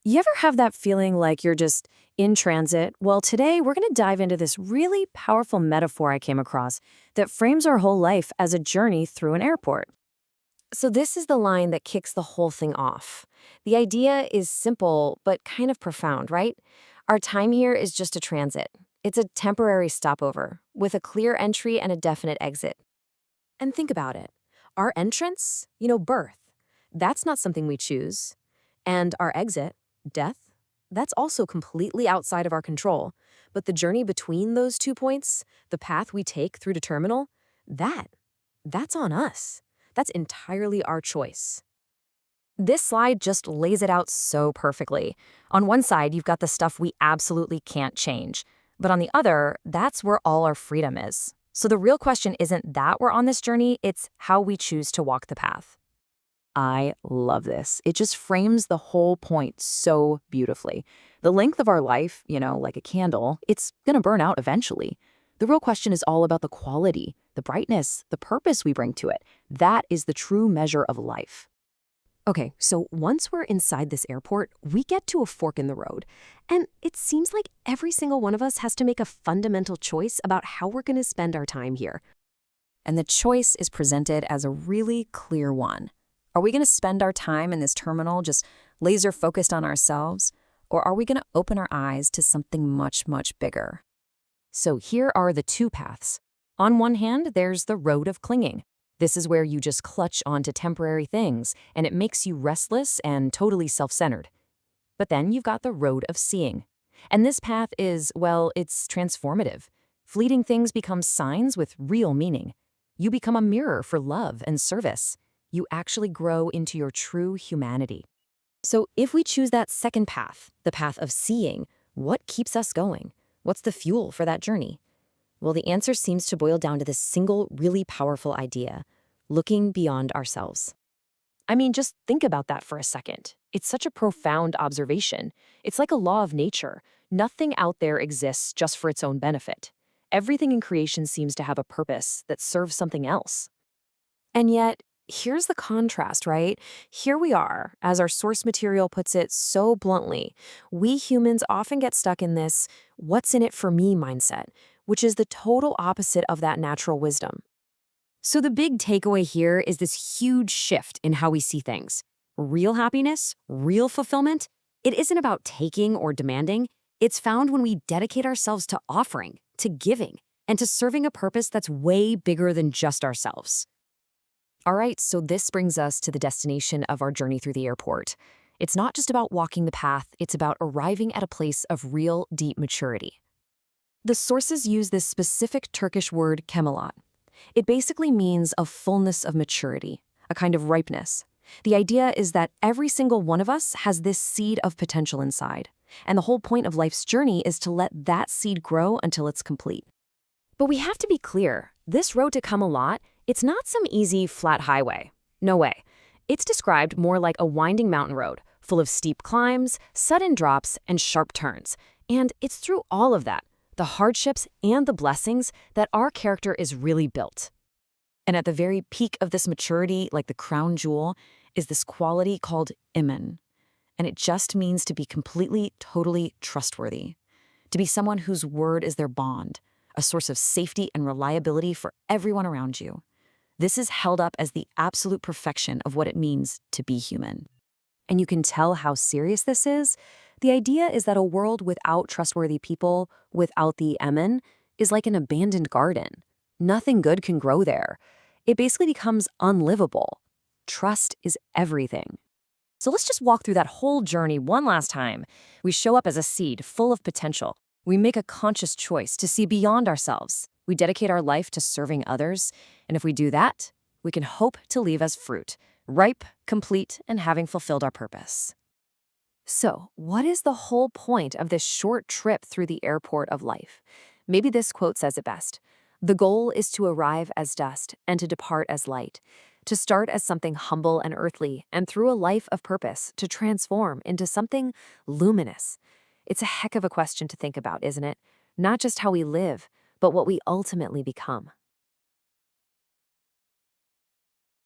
You ever have that feeling like you're just in transit? Well, today we're going to dive into this really powerful metaphor I came across that frames our whole life as a journey through an airport. So, this is the line that kicks the whole thing off. The idea is simple, but kind of profound, right? Our time here is just a transit. It's a temporary stopover with a clear entry and a definite exit. And think about it. Our entrance, birth, that's not something we choose. And our exit, death, that's also completely outside of our control. But the journey between those 2 points, the path we take through to terminal, that's on us. That's entirely our choice. This slide just lays it out so perfectly. On one side, you've got the stuff we absolutely can't change. But on the other, that's where all our freedom is. So the real question isn't that we're on this journey, it's how we choose to walk the path. I love this. It just frames the whole point so beautifully. The length of our life, like a candle, it's gonna burn out eventually. The real question is all about the quality, the brightness, the purpose we bring to it. That is the true measure of life. Okay, so once we're inside this airport, we get to a fork in the road. And it seems like every single one of us has to make a fundamental choice about how we're gonna spend our time here. And the choice is presented as a really clear one. Are we going to spend our time in this terminal just laser focused on ourselves? Or are we going to open our eyes to something much, much bigger? So here are the two paths. On one hand, there's the road of clinging. This is where you just clutch onto temporary things, and it makes you restless and totally self-centered. But then you've got the road of seeing. And this path is, well, it's transformative. Fleeting things become signs with real meaning. You become a mirror for love and service. You actually grow into your true humanity. So if we choose that second path, the path of seeing, what keeps us going? What's the fuel for that journey? Well, the answer seems to boil down to this single, really powerful idea: looking beyond ourselves. I mean, just think about that for a second. It's such a profound observation. It's like a law of nature. Nothing out there exists just for its own benefit. Everything in creation seems to have a purpose that serves something else. And yet, here's the contrast, right? Here we are, as our source material puts it so bluntly, we humans often get stuck in this what's in it for me mindset, which is the total opposite of that natural wisdom. So the big takeaway here is this huge shift in how we see things. Real happiness, real fulfillment, it isn't about taking or demanding. It's found when we dedicate ourselves to offering, to giving, and to serving a purpose that's way bigger than just ourselves. All right, so this brings us to the destination of our journey through the airport. It's not just about walking the path, it's about arriving at a place of real, deep maturity. The sources use this specific Turkish word kemal. It basically means a fullness of maturity, a kind of ripeness. The idea is that every single one of us has this seed of potential inside, and the whole point of life's journey is to let that seed grow until it's complete. But we have to be clear, this road to Kemal, it's not some easy, flat highway. No way. It's described more like a winding mountain road, full of steep climbs, sudden drops, and sharp turns. And it's through all of that, the hardships and the blessings, that our character is really built. And at the very peak of this maturity, like the crown jewel, is this quality called iman. And it just means to be completely, totally trustworthy. To be someone whose word is their bond, a source of safety and reliability for everyone around you. This is held up as the absolute perfection of what it means to be human. And you can tell how serious this is. The idea is that a world without trustworthy people, without the emen, is like an abandoned garden. Nothing good can grow there. It basically becomes unlivable. Trust is everything. So let's just walk through that whole journey one last time. We show up as a seed full of potential. We make a conscious choice to see beyond ourselves. We dedicate our life to serving others. And if we do that, we can hope to leave as fruit, ripe, complete, and having fulfilled our purpose. So, what is the whole point of this short trip through the airport of life? Maybe this quote says it best. The goal is to arrive as dust and to depart as light, to start as something humble and earthly, and through a life of purpose, to transform into something luminous. It's a heck of a question to think about, isn't it? Not just how we live, but what we ultimately become.